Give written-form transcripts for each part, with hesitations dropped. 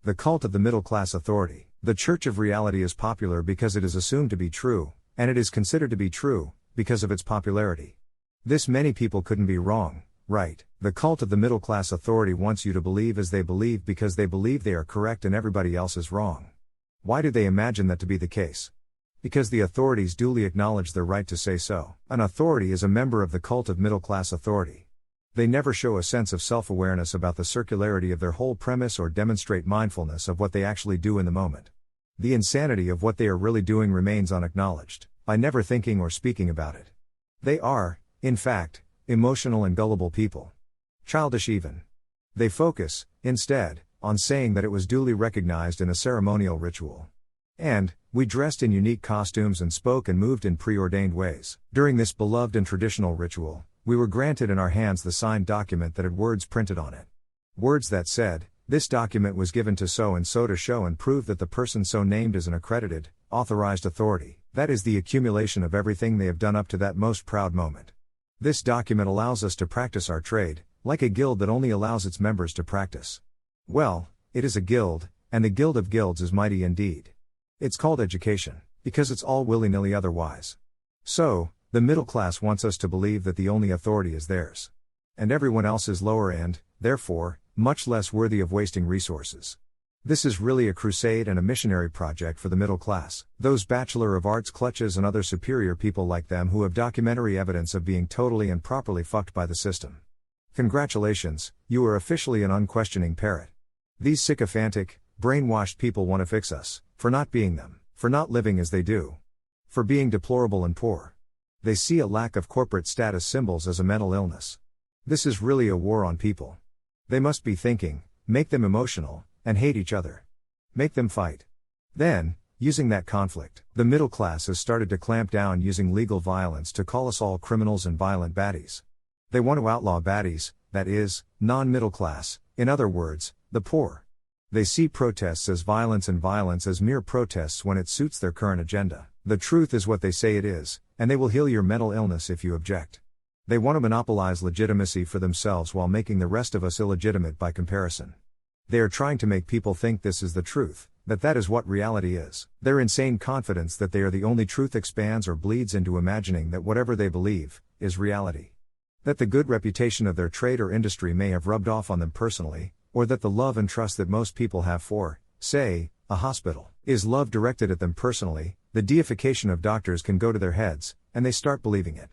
The cult of the middle-class authority. The Church of Reality is popular because it is assumed to be true, and it is considered to be true, because of its popularity. This many people couldn't be wrong, right? The cult of the middle-class authority wants you to believe as they believe because they believe they are correct and everybody else is wrong. Why do they imagine that to be the case? Because the authorities duly acknowledge their right to say so. An authority is a member of the cult of middle-class authority. They never show a sense of self-awareness about the circularity of their whole premise or demonstrate mindfulness of what they actually do in the moment. The insanity of what they are really doing remains unacknowledged, by never thinking or speaking about it. They are, in fact, emotional and gullible people. Childish even. They focus, instead, on saying that it was duly recognized in a ceremonial ritual. And, we dressed in unique costumes and spoke and moved in preordained ways. During this beloved and traditional ritual, we were granted in our hands the signed document that had words printed on it. Words that said, "This document was given to so and so to show and prove that the person so named is an accredited, authorized authority." That is the accumulation of everything they have done up to that most proud moment. This document allows us to practice our trade, like a guild that only allows its members to practice. Well, it is a guild, and the guild of guilds is mighty indeed. It's called education, because it's all willy-nilly otherwise. So, the middle class wants us to believe that the only authority is theirs. And everyone else is lower and, therefore, much less worthy of wasting resources. This is really a crusade and a missionary project for the middle class, those Bachelor of Arts clutches and other superior people like them who have documentary evidence of being totally and properly fucked by the system. Congratulations, you are officially an unquestioning parrot. These sycophantic, brainwashed people want to fix us, for not being them, for not living as they do, for being deplorable and poor. They see a lack of corporate status symbols as a mental illness. This is really a war on people. They must be thinking, make them emotional, and hate each other. Make them fight. Then, using that conflict, the middle class has started to clamp down using legal violence to call us all criminals and violent baddies. They want to outlaw baddies, that is, non-middle class, in other words, the poor. They see protests as violence and violence as mere protests when it suits their current agenda. The truth is what they say it is, and they will heal your mental illness if you object. They want to monopolize legitimacy for themselves while making the rest of us illegitimate by comparison. They are trying to make people think this is the truth, that is what reality is. Their insane confidence that they are the only truth expands or bleeds into imagining that whatever they believe, is reality. That the good reputation of their trade or industry may have rubbed off on them personally, or that the love and trust that most people have for, say, a hospital, is love directed at them personally. The deification of doctors can go to their heads, and they start believing it.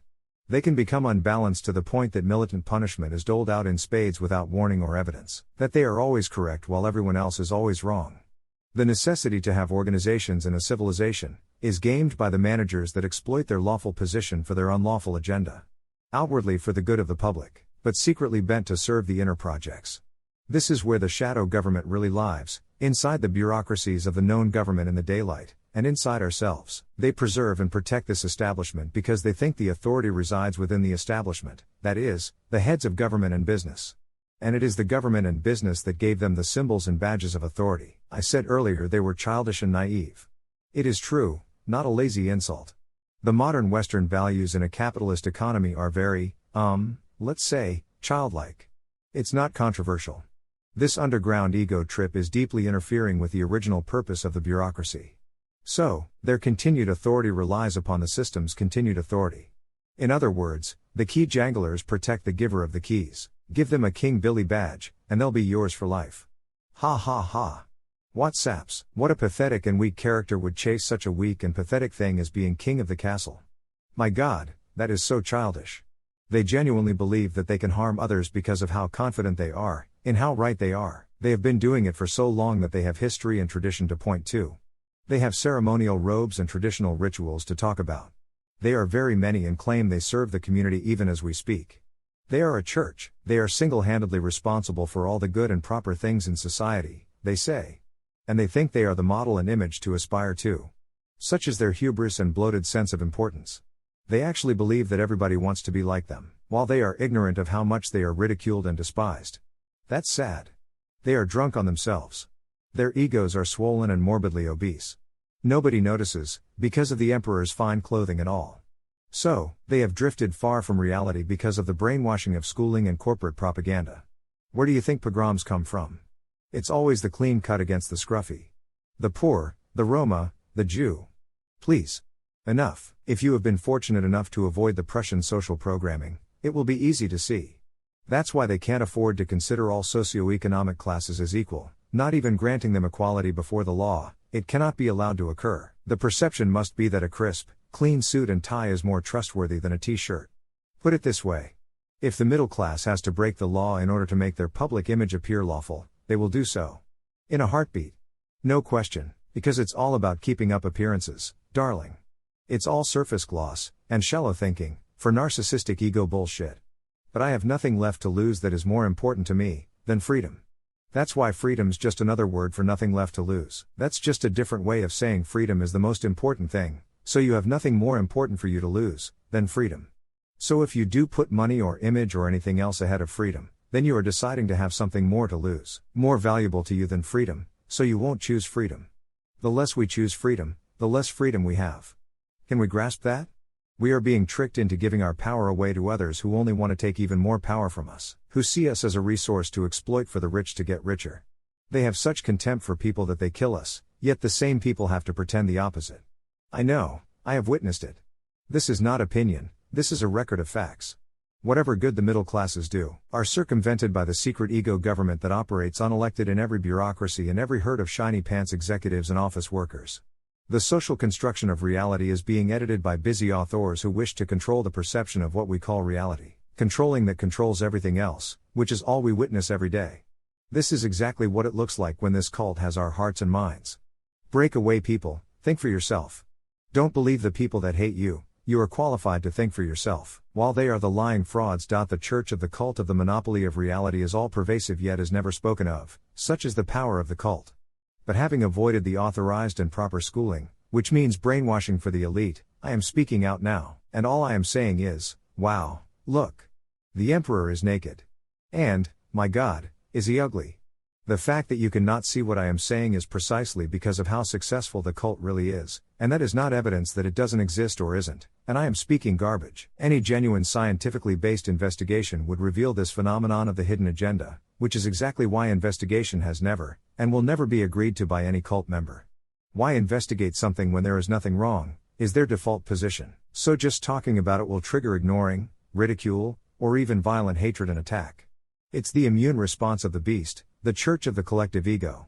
They can become unbalanced to the point that militant punishment is doled out in spades without warning or evidence, that they are always correct while everyone else is always wrong. The necessity to have organizations in a civilization is gamed by the managers that exploit their lawful position for their unlawful agenda. Outwardly for the good of the public, but secretly bent to serve the inner projects. This is where the shadow government really lives, inside the bureaucracies of the known government in the daylight, and inside ourselves. They preserve and protect this establishment because they think the authority resides within the establishment, that is, the heads of government and business. And it is the government and business that gave them the symbols and badges of authority. I said earlier they were childish and naive. It is true, not a lazy insult. The modern Western values in a capitalist economy are very, let's say, childlike. It's not controversial. This underground ego trip is deeply interfering with the original purpose of the bureaucracy. So, their continued authority relies upon the system's continued authority. In other words, the key janglers protect the giver of the keys. Give them a King Billy badge, and they'll be yours for life. Ha ha ha. What saps, what a pathetic and weak character would chase such a weak and pathetic thing as being king of the castle. My God, that is so childish. They genuinely believe that they can harm others because of how confident they are, in how right they are. They have been doing it for so long that they have history and tradition to point to. They have ceremonial robes and traditional rituals to talk about. They are very many and claim they serve the community even as we speak. They are a church. They are single-handedly responsible for all the good and proper things in society, they say. And they think they are the model and image to aspire to. Such is their hubris and bloated sense of importance. They actually believe that everybody wants to be like them, while they are ignorant of how much they are ridiculed and despised. That's sad. They are drunk on themselves. Their egos are swollen and morbidly obese. Nobody notices, because of the emperor's fine clothing and all. So, they have drifted far from reality because of the brainwashing of schooling and corporate propaganda. Where do you think pogroms come from? It's always the clean cut against the scruffy. The poor, the Roma, the Jew. Please. Enough. If you have been fortunate enough to avoid the Prussian social programming, it will be easy to see. That's why they can't afford to consider all socioeconomic classes as equal, not even granting them equality before the law. It cannot be allowed to occur. The perception must be that a crisp, clean suit and tie is more trustworthy than a t-shirt. Put it this way. If the middle class has to break the law in order to make their public image appear lawful, they will do so. In a heartbeat. No question, because it's all about keeping up appearances, darling. It's all surface gloss, and shallow thinking, for narcissistic ego bullshit. But I have nothing left to lose that is more important to me than freedom. That's why freedom's just another word for nothing left to lose. That's just a different way of saying freedom is the most important thing, so you have nothing more important for you to lose than freedom. So if you do put money or image or anything else ahead of freedom, then you are deciding to have something more to lose, more valuable to you than freedom, so you won't choose freedom. The less we choose freedom, the less freedom we have. Can we grasp that? We are being tricked into giving our power away to others who only want to take even more power from us, who see us as a resource to exploit for the rich to get richer. They have such contempt for people that they kill us, yet the same people have to pretend the opposite. I know, I have witnessed it. This is not opinion, this is a record of facts. Whatever good the middle classes do, are circumvented by the secret ego government that operates unelected in every bureaucracy and every herd of shiny pants executives and office workers. The social construction of reality is being edited by busy authors who wish to control the perception of what we call reality, controlling that controls everything else, which is all we witness every day. This is exactly what it looks like when this cult has our hearts and minds. Break away, people, think for yourself. Don't believe the people that hate you. You are qualified to think for yourself. While they are the lying frauds. The church of the cult of the monopoly of reality is all pervasive yet is never spoken of, such is the power of the cult. But having avoided the authorized and proper schooling, which means brainwashing for the elite, I am speaking out now, and all I am saying is, wow, look. The emperor is naked. And, my God, is he ugly? The fact that you cannot see what I am saying is precisely because of how successful the cult really is, and that is not evidence that it doesn't exist or isn't, and I am speaking garbage. Any genuine scientifically based investigation would reveal this phenomenon of the hidden agenda, which is exactly why investigation has never, and will never be agreed to by any cult member. Why investigate something when there is nothing wrong, is their default position, so just talking about it will trigger ignoring, ridicule, or even violent hatred and attack. It's the immune response of the beast, the church of the collective ego.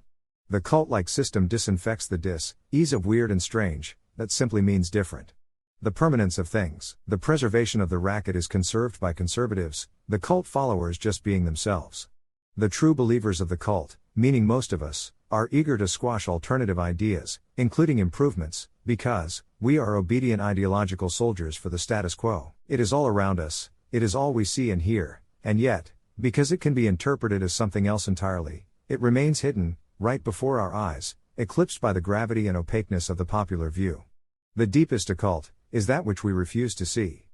The cult-like system disinfects the dis-ease of weird and strange, that simply means different. The permanence of things, the preservation of the racket is conserved by conservatives, the cult followers just being themselves. The true believers of the cult, meaning most of us, are eager to squash alternative ideas, including improvements, because we are obedient ideological soldiers for the status quo. It is all around us, it is all we see and hear, and yet, because it can be interpreted as something else entirely, it remains hidden, right before our eyes, eclipsed by the gravity and opaqueness of the popular view. The deepest occult is that which we refuse to see.